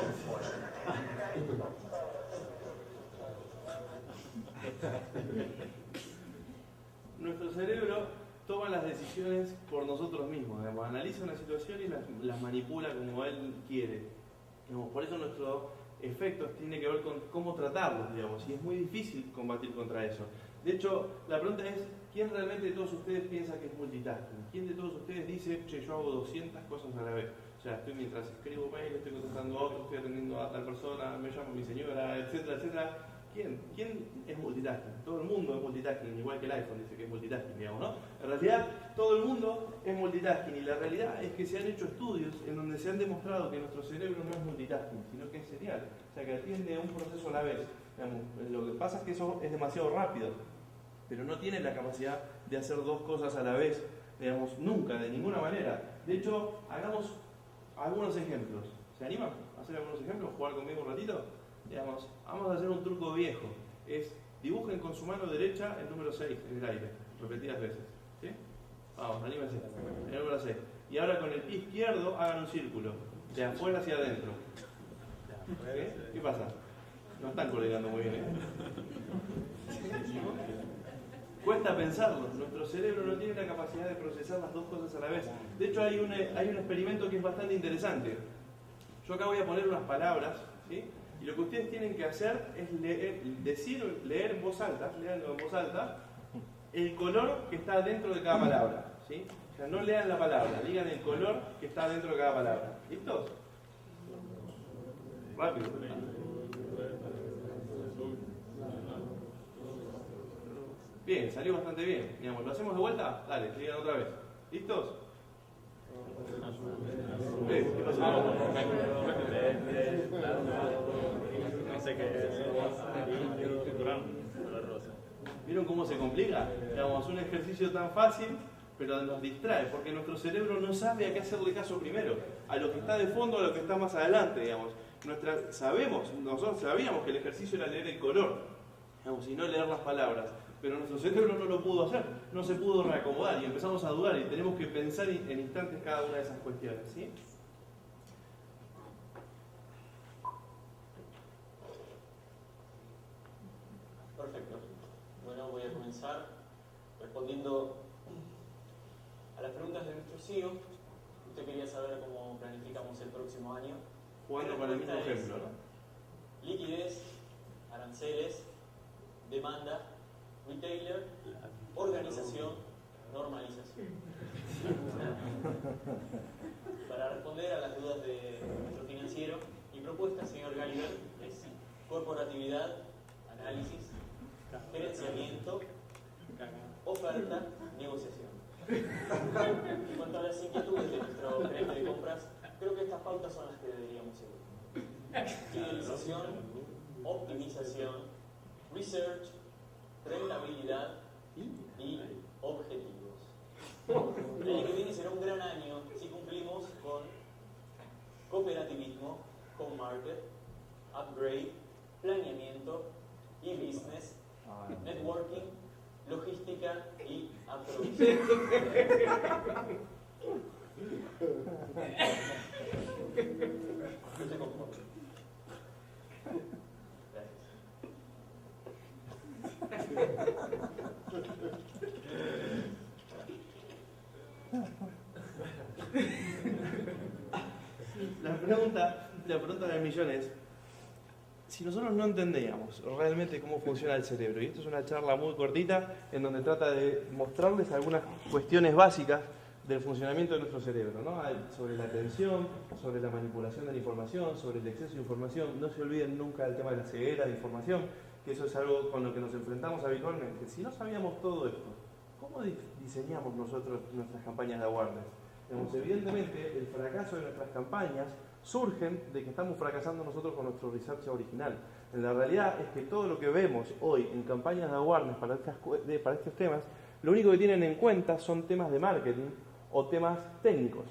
Nuestro cerebro toma las decisiones por nosotros mismos, digamos, analiza una situación y las manipula como él quiere. Digamos, por eso nuestro efecto tiene que ver con cómo tratarlos, digamos, y es muy difícil combatir contra eso. De hecho, la pregunta es, ¿quién realmente de todos ustedes piensa que es multitasking? ¿Quién de todos ustedes dice, che, yo hago 200 cosas a la vez? O sea, estoy mientras escribo mail, estoy contestando a otro, estoy atendiendo a tal persona, me llamo mi señora, etcétera, etcétera. ¿Quién es multitasking? Todo el mundo es multitasking, igual que el iPhone dice que es multitasking, digamos, ¿no? En realidad, todo el mundo es multitasking y la realidad es que se han hecho estudios en donde se han demostrado que nuestro cerebro no es multitasking, sino que es serial, o sea, que atiende a un proceso a la vez. Digamos, lo que pasa es que eso es demasiado rápido, pero no tiene la capacidad de hacer dos cosas a la vez, digamos, nunca, de ninguna manera. De hecho, hagamos algunos ejemplos. ¿Se animan a hacer algunos ejemplos? ¿Jugar conmigo un ratito? Digamos, vamos a hacer un truco viejo. Es, dibujen con su mano derecha el número 6 en el aire, repetidas veces. ¿Sí? Vamos, anímense. El número 6. Y ahora con el pie izquierdo hagan un círculo, de afuera hacia adentro. ¿Sí? ¿Qué pasa? No están coordinando muy bien, ¿eh? Cuesta pensarlo. Nuestro cerebro no tiene la capacidad de procesar las dos cosas a la vez. De hecho, hay un experimento que es bastante interesante. Yo acá voy a poner unas palabras, ¿sí? Y lo que ustedes tienen que hacer es leer en voz alta, leanlo en voz alta, el color que está dentro de cada palabra, ¿sí? O sea, no lean la palabra, digan el color que está dentro de cada palabra. ¿Listos? Rápido. Bien, salió bastante bien. Digamos, ¿lo hacemos de vuelta? Dale, digan otra vez. ¿Listos? ¿Qué pasó? No sé qué es. ¿Vieron cómo se complica? Digamos, un ejercicio tan fácil, pero nos distrae, porque nuestro cerebro no sabe a qué hacerle caso primero, a lo que está de fondo o a lo que está más adelante, digamos. Nosotros sabíamos que el ejercicio era leer el color, digamos, y no leer las palabras, pero nuestro cerebro no lo pudo hacer, no se pudo reacomodar y empezamos a dudar y tenemos que pensar en instantes cada una de esas cuestiones, ¿sí? Perfecto. Bueno, voy a comenzar respondiendo a las preguntas de nuestro CEO. Usted quería saber cómo planificamos el próximo año. Jugando con el mismo ejemplo, ¿no? Liquidez, aranceles, demanda, retailer, organización, normalización. Para responder a las dudas de nuestro financiero Mi propuesta, señor Gallagher, es corporatividad, análisis, gerenciamiento, oferta, negociación. En cuanto a las inquietudes de nuestro gerente de compras, creo que estas pautas son las que deberíamos seguir. Fidelización, optimización, research, rentabilidad y objetivos. El año que viene será un gran año si cumplimos con cooperativismo, home market, upgrade, planeamiento y business, networking, logística y aprovisión. No se conforme. La pregunta del millón es, si nosotros no entendíamos realmente cómo funciona el cerebro, y esto es una charla muy cortita en donde trata de mostrarles algunas cuestiones básicas del funcionamiento de nuestro cerebro, ¿no? Sobre la atención, sobre la manipulación de la información, sobre el exceso de información. No se olviden nunca del tema de la ceguera de información, que eso es algo con lo que nos enfrentamos habitualmente. Si no sabíamos todo esto, ¿cómo diseñamos nosotros nuestras campañas de awareness? Evidentemente, el fracaso de nuestras campañas surgen de que estamos fracasando nosotros con nuestro research original. En la realidad es que todo lo que vemos hoy en campañas de awareness para estos temas, lo único que tienen en cuenta son temas de marketing o temas técnicos,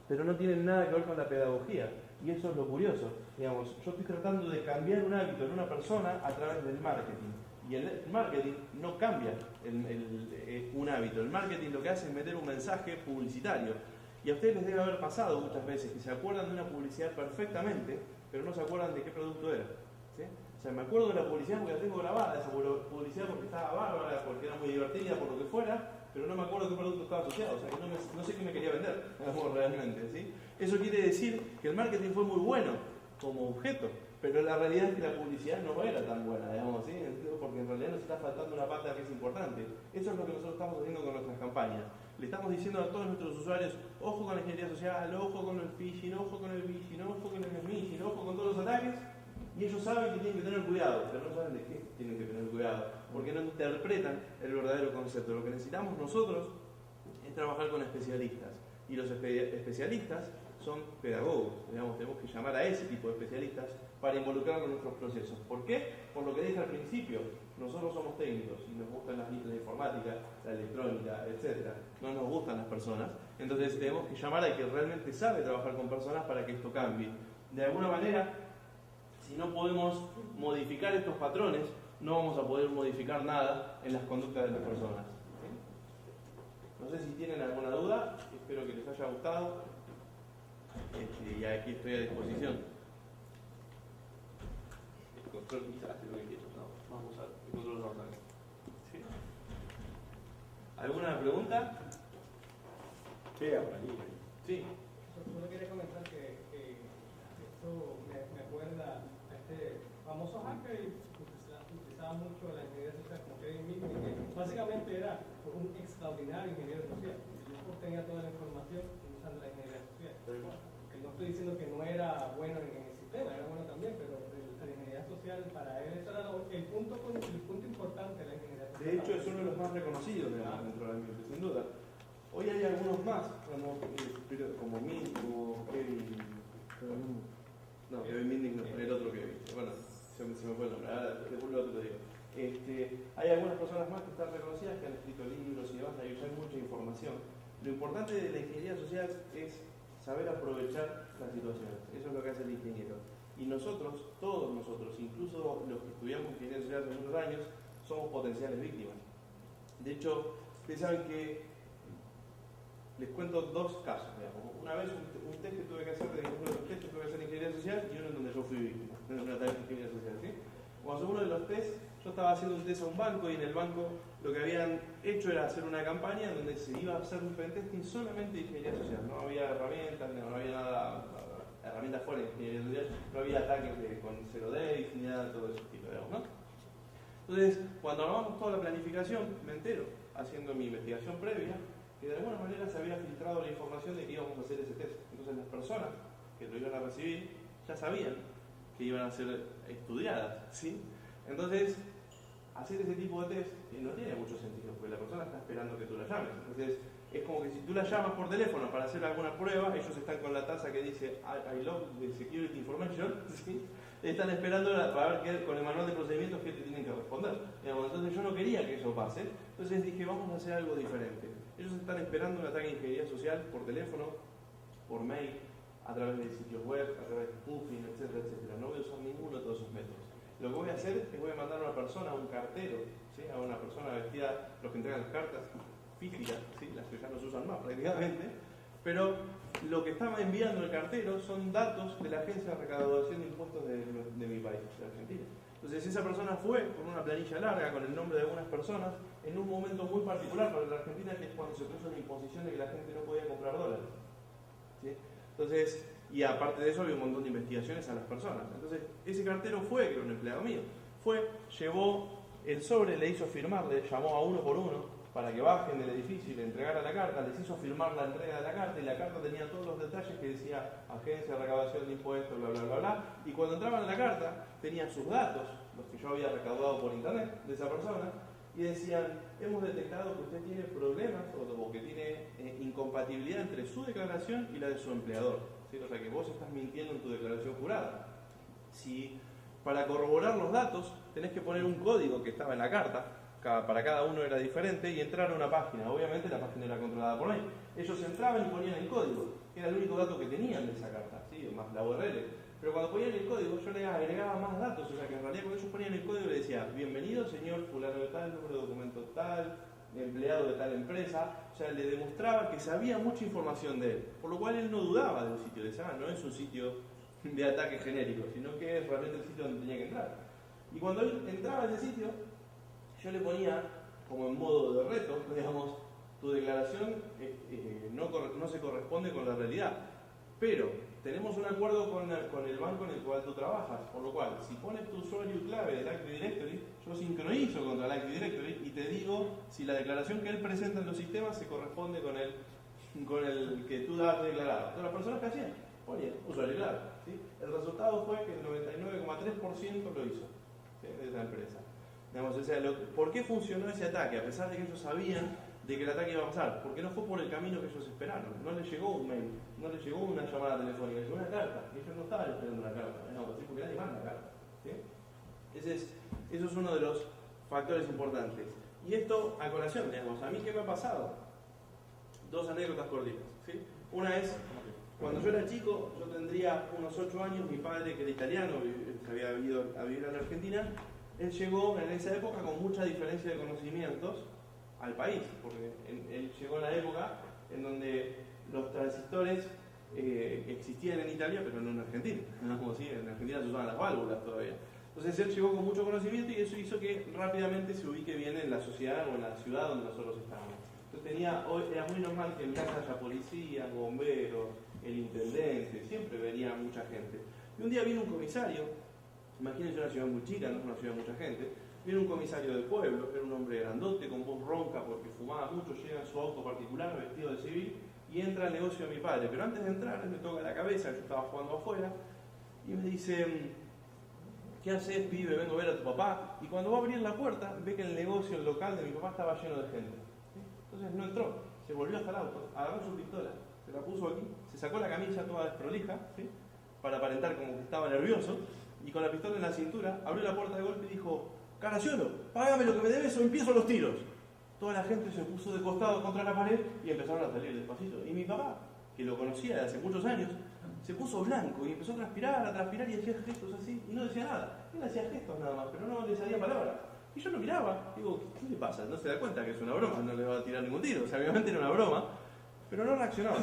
pero no tienen nada que ver con la pedagogía. Y eso es lo curioso. Digamos, yo estoy tratando de cambiar un hábito en una persona a través del marketing. Y el marketing no cambia un hábito. El marketing lo que hace es meter un mensaje publicitario. Y a ustedes les debe haber pasado muchas veces que se acuerdan de una publicidad perfectamente, pero no se acuerdan de qué producto era. ¿Sí? O sea, me acuerdo de la publicidad porque la tengo grabada, esa publicidad porque estaba bárbara, porque era muy divertida, por lo que fuera, pero no me acuerdo qué producto estaba asociado. O sea, que no sé qué me quería vender realmente. ¿Sí? Eso quiere decir que el marketing fue muy bueno como objeto, pero la realidad es que la publicidad no era tan buena, digamos, ¿sí? Porque en realidad nos está faltando una pata que es importante. Eso es lo que nosotros estamos haciendo con nuestras campañas. Le estamos diciendo a todos nuestros usuarios, ojo con la ingeniería social, ojo con el phishing, ojo con el phishing, ojo con el smishing, ojo con todos los ataques, y ellos saben que tienen que tener cuidado, pero no saben de qué tienen que tener cuidado, porque no interpretan el verdadero concepto. Lo que necesitamos nosotros es trabajar con especialistas, y los especialistas son pedagogos, digamos, tenemos que llamar a ese tipo de especialistas para involucrarlos en nuestros procesos. ¿Por qué? Por lo que dije al principio, nosotros somos técnicos y nos gustan la informática, la electrónica, etc. No nos gustan las personas, entonces tenemos que llamar al que realmente sabe trabajar con personas para que esto cambie. De alguna manera, si no podemos modificar estos patrones, no vamos a poder modificar nada en las conductas de las personas. ¿Sí? No sé si tienen alguna duda, espero que les haya gustado. Y aquí estoy a disposición. El control quizás hace lo que quiero. No, vamos a usar el control normal. ¿Sí? ¿Alguna pregunta? Sí, ahora Sí. Solo quería comentar que esto me acuerda a este famoso hacker que utilizaba mucho la ingeniería social como Kevin Mitnick, que básicamente era un extraordinario ingeniero social. Él obtenía toda la información usando la ingeniería social. No estoy diciendo que no era bueno en el sistema, era bueno también, pero la ingeniería social para él eso era el punto importante de la ingeniería social. De hecho es uno de los más reconocidos dentro del ambiente, sin duda. Hoy hay algunos más, como Mitnick, como Kevin. No, Kevin Mitnick no, el otro Kevin. Bueno, se me fue el nombre, ahora después lo digo. Hay algunas personas más que están reconocidas, que han escrito libros y demás, hay mucha información. Lo importante de la ingeniería social es saber aprovechar las situaciones. Eso es lo que hace el ingeniero. Y nosotros, todos nosotros, incluso los que estudiamos ingeniería social hace muchos años, somos potenciales víctimas. De hecho, ustedes saben que les cuento dos casos. Digamos. Una vez un test que tuve que hacer, uno de los test que tuve que hacer en ingeniería social y uno en donde yo fui víctima, en una tarea de ingeniería social. ¿Sí? Cuando hace uno de los test, yo estaba haciendo un test a un banco y en el banco lo que habían hecho era hacer una campaña donde se iba a hacer un pentesting solamente de ingeniería social. No había herramientas, no había nada, herramientas fuera de ingeniería social, no había ataques con zero days ni nada de todo ese tipo, digamos, ¿no? Entonces, cuando armamos toda la planificación, me entero, haciendo mi investigación previa, que de alguna manera se había filtrado la información de que íbamos a hacer ese test. Entonces las personas que lo iban a recibir ya sabían que iban a ser estudiadas, ¿sí? Entonces, hacer ese tipo de test no tiene mucho sentido, porque la persona está esperando que tú la llames. Entonces, es como que si tú la llamas por teléfono para hacer alguna prueba, ellos están con la taza que dice I love the security information, ¿sí? Están esperando para ver con el manual de procedimientos qué te tienen que responder. Digamos, entonces yo no quería que eso pase, entonces dije vamos a hacer algo diferente. Ellos están esperando un ataque de ingeniería social por teléfono, por mail, a través de sitios web, a través de spoofing, etcétera, etcétera. No voy a usar ninguno de todos esos métodos. Lo que voy a hacer es voy a mandar a una persona, a un cartero, ¿sí? A una persona vestida, los que entregan cartas físicas, ¿sí? Las que ya no se usan más prácticamente, pero lo que estaba enviando el cartero son datos de la Agencia de Recaudación de Impuestos de mi país, de Argentina. Entonces esa persona fue con una planilla larga, con el nombre de algunas personas, en un momento muy particular para la Argentina, que es cuando se puso la imposición de que la gente no podía comprar dólares, ¿sí? Entonces, y aparte de eso había un montón de investigaciones a las personas. Entonces, ese cartero fue, que era un empleado mío, llevó el sobre, le hizo firmar, le llamó a uno por uno para que bajen del edificio y le entregara la carta, les hizo firmar la entrega de la carta, y la carta tenía todos los detalles que decía Agencia de Recaudación de Impuestos, bla, bla, bla, bla. Y cuando entraban en la carta, tenía sus datos, los que yo había recaudado por internet de esa persona, y decían, hemos detectado que usted tiene problemas o que tiene incompatibilidad entre su declaración y la de su empleador, ¿sí? O sea que vos estás mintiendo en tu declaración jurada. Si para corroborar los datos tenés que poner un código que estaba en la carta, para cada uno era diferente, y entrar a una página. Obviamente la página era controlada por mail. Ellos entraban y ponían el código, que era el único dato que tenían de esa carta, ¿sí? Más la URL. Pero cuando ponían el código yo le agregaba más datos, o sea que en realidad cuando ellos ponían el código le decía bienvenido señor fulano de tal, número de documento tal, empleado de tal empresa, o sea le demostraba que sabía mucha información de él, por lo cual él no dudaba del sitio, decía no es un sitio de ataque genérico, sino que es realmente el sitio donde tenía que entrar. Y cuando él entraba a ese sitio, yo le ponía como en modo de reto, digamos, tu declaración no se corresponde con la realidad, pero tenemos un acuerdo con el banco en el cual tú trabajas, por lo cual, si pones tu usuario clave del Active Directory, yo sincronizo contra el Active Directory y te digo si la declaración que él presenta en los sistemas se corresponde con el que tú has declarado. Entonces las personas que hacían, ponían usuario clave, ¿sí? El resultado fue que el 99,3% lo hizo, ¿sí? De esa empresa. Digamos, o sea, ¿por qué funcionó ese ataque? A pesar de que ellos sabían de que el ataque iba a pasar, porque no fue por el camino que ellos esperaron. No les llegó un mail, no les llegó una llamada telefónica, les llegó una carta, y ellos no estaban esperando una carta, no, porque nadie manda carta, ¿sí? Eso es uno de los factores importantes. Y esto a colación, digamos, ¿a mí qué me ha pasado? Dos anécdotas cortitas, ¿sí? Una es, cuando yo era chico, yo tendría unos 8 años, mi padre, que era italiano, se había ido a vivir a la Argentina, él llegó en esa época con mucha diferencia de conocimientos al país, porque él llegó en la época en donde los transistores existían en Italia, pero no en Argentina. ¿No? ¿Sí? En Argentina se usaban las válvulas todavía. Entonces él llegó con mucho conocimiento y eso hizo que rápidamente se ubique bien en la sociedad o en la ciudad donde nosotros estábamos. Entonces era muy normal que en casa haya policías, bomberos, el intendente, siempre venía mucha gente. Y un día vino un comisario. Imagínense una ciudad muy chica, no es una ciudad de mucha gente. Viene un comisario del pueblo, era un hombre grandote, con voz ronca porque fumaba mucho, llega en su auto particular, vestido de civil, y entra al negocio de mi padre. Pero antes de entrar, él me toca la cabeza, yo estaba jugando afuera, y me dice, ¿qué haces, pibe? Vengo a ver a tu papá. Y cuando va a abrir la puerta, ve que el negocio, el local de mi papá estaba lleno de gente. Entonces no entró, se volvió hasta el auto, agarró su pistola, se la puso aquí, se sacó la camisa toda desprolija, ¿sí? Para aparentar como que estaba nervioso, y con la pistola en la cintura, abrió la puerta de golpe y dijo, Caraciolo, págame lo que me debes o empiezo los tiros. Toda la gente se puso de costado contra la pared y empezaron a salir despacito. Y mi papá, que lo conocía de hace muchos años, se puso blanco y empezó a transpirar y hacía gestos así, y no decía nada. Él hacía gestos nada más, pero no le salían palabras. Y yo lo miraba, digo, ¿qué le pasa? No se da cuenta que es una broma, no le va a tirar ningún tiro. O sea, obviamente era una broma, pero no reaccionaba.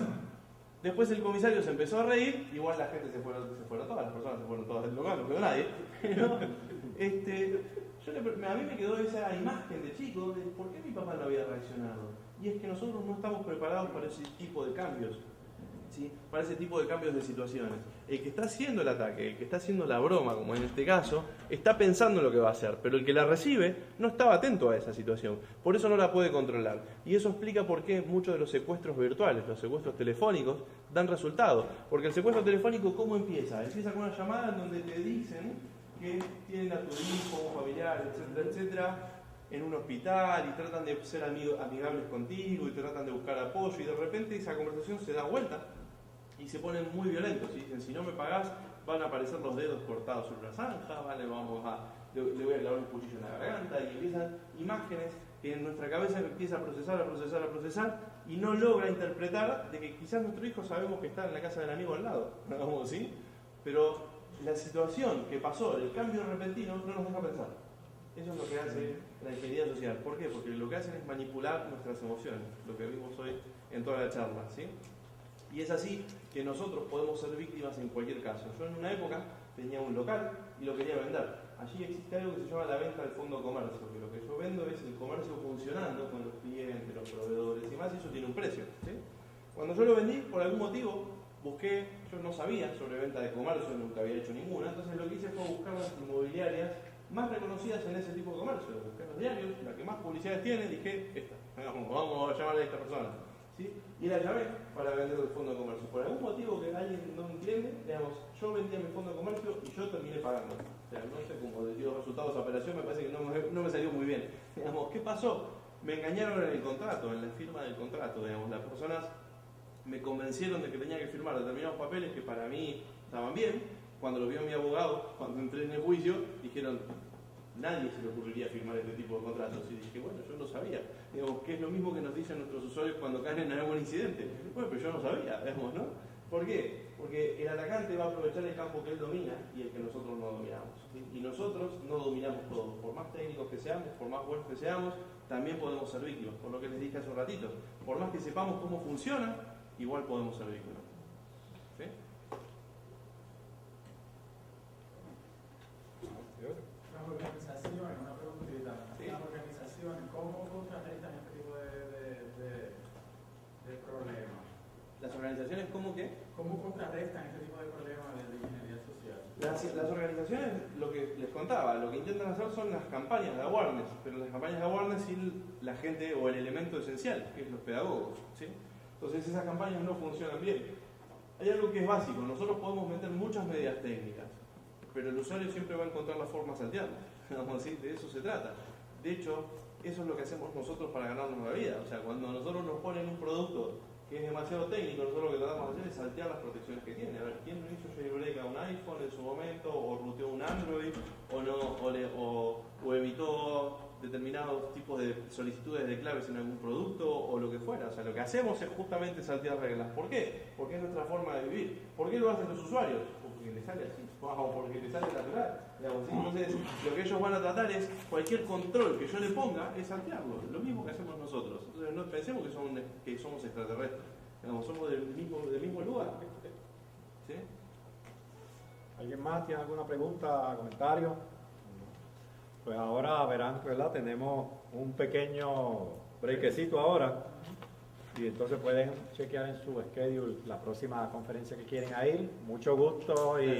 Después el comisario se empezó a reír, igual la gente se fueron todas, las personas se fueron todas del local, no quedó nadie. Pero, a mí me quedó esa imagen de chico de por qué mi papá no había reaccionado. Y es que nosotros no estamos preparados para ese tipo de cambios. ¿sí? Para ese tipo de cambios de situaciones. El que está haciendo el ataque, el que está haciendo la broma, como en este caso, está pensando en lo que va a hacer, pero el que la recibe no estaba atento a esa situación, por eso no la puede controlar. Y eso explica por qué muchos de los secuestros virtuales, los secuestros telefónicos, dan resultado. Porque el secuestro telefónico, ¿cómo empieza? Empieza con una llamada en donde te dicen que tienen a tu hijo, un familiar, etcétera, etcétera, en un hospital y tratan de ser amigables contigo y tratan de buscar apoyo, y de repente esa conversación se da vuelta y se ponen muy violentos y dicen: si no me pagás van a aparecer los dedos cortados sobre una zanja, le voy a clavar un cuchillo en la garganta, y empiezan imágenes que en nuestra cabeza empieza a procesar y no logra interpretar de que quizás nuestro hijo sabemos que está en la casa del amigo al lado, ¿no? ¿Sí? Pero la situación que pasó, el cambio repentino, no nos deja pensar. Eso es lo que hace la ingeniería social. ¿Por qué? Porque lo que hacen es manipular nuestras emociones, lo que vimos hoy en toda la charla, ¿sí? Y es así que nosotros podemos ser víctimas en cualquier caso. Yo en una época tenía un local y lo quería vender. Allí existe algo que se llama la venta del fondo de comercio, que lo que yo vendo es el comercio funcionando con los clientes, los proveedores y más, y eso tiene un precio, ¿sí? Cuando yo lo vendí, por algún motivo, yo no sabía sobre venta de comercio, nunca había hecho ninguna, entonces lo que hice fue buscar las inmobiliarias más reconocidas en ese tipo de comercio. Busqué los diarios, la que más publicidades tiene, dije: esta, vamos a llamarle a esta persona, ¿sí? Y la llamé para vender el fondo de comercio. Por algún motivo que alguien no entiende, digamos, yo vendía mi fondo de comercio y yo terminé pagando. O sea, no sé cómo le dio resultados a esa operación, me parece que no me salió muy bien. Digamos, ¿qué pasó? Me engañaron en el contrato, en la firma del contrato. Digamos, las personas me convencieron de que tenía que firmar determinados papeles que para mí estaban bien. Cuando lo vio mi abogado, cuando entré en el juicio, dijeron: nadie se le ocurriría firmar este tipo de contratos. Y dije: bueno, yo no sabía. Digamos, que es lo mismo que nos dicen nuestros usuarios cuando caen en algún incidente. Bueno, pero yo no sabía, digamos, ¿no? ¿Por qué? Porque el atacante va a aprovechar el campo que él domina y el que nosotros no dominamos, ¿sí? Y nosotros no dominamos todo. Por más técnicos que seamos, por más buenos que seamos, también podemos ser víctimas. Por lo que les dije hace un ratito. Por más que sepamos cómo funciona, igual podemos ser víctimas. ¿Sí? Las organizaciones, una preguntita. ¿Sí? Las organizaciones, ¿cómo contrarrestan este tipo de problemas? ¿Las organizaciones cómo qué? ¿Cómo contrarrestan este tipo de problemas de ingeniería social? Las organizaciones, lo que les contaba, lo que intentan hacer son las campañas de awareness, pero las campañas de awareness sin la gente o el elemento esencial, que es los pedagogos, ¿sí? Entonces esas campañas no funcionan bien. Hay algo que es básico: nosotros podemos meter muchas medidas técnicas, pero el usuario siempre va a encontrar la forma salteando. De eso se trata. De hecho, eso es lo que hacemos nosotros para ganarnos la vida. O sea, cuando nosotros nos ponen un producto que es demasiado técnico, nosotros lo que tratamos de hacer es saltear las protecciones que tiene. A ver, ¿quién no hizo jailbreak a un iPhone en su momento, o rooteó un Android, o evitó determinados tipos de solicitudes de claves en algún producto, o lo que fuera? O sea, lo que hacemos es justamente saltear reglas. ¿Por qué? Porque es nuestra forma de vivir. ¿Por qué lo hacen los usuarios? Porque les sale así, o porque les sale natural. Digamos, ¿sí? Entonces, lo que ellos van a tratar es cualquier control que yo le ponga es saltearlo. Lo mismo que hacemos nosotros. Entonces, no pensemos que somos extraterrestres. Digamos, somos del mismo lugar. ¿Sí? ¿Alguien más tiene alguna pregunta, comentario? Pues ahora verán, ¿verdad? Tenemos un pequeño breakcito ahora. Y entonces pueden chequear en su schedule la próxima conferencia que quieren ir. Mucho gusto y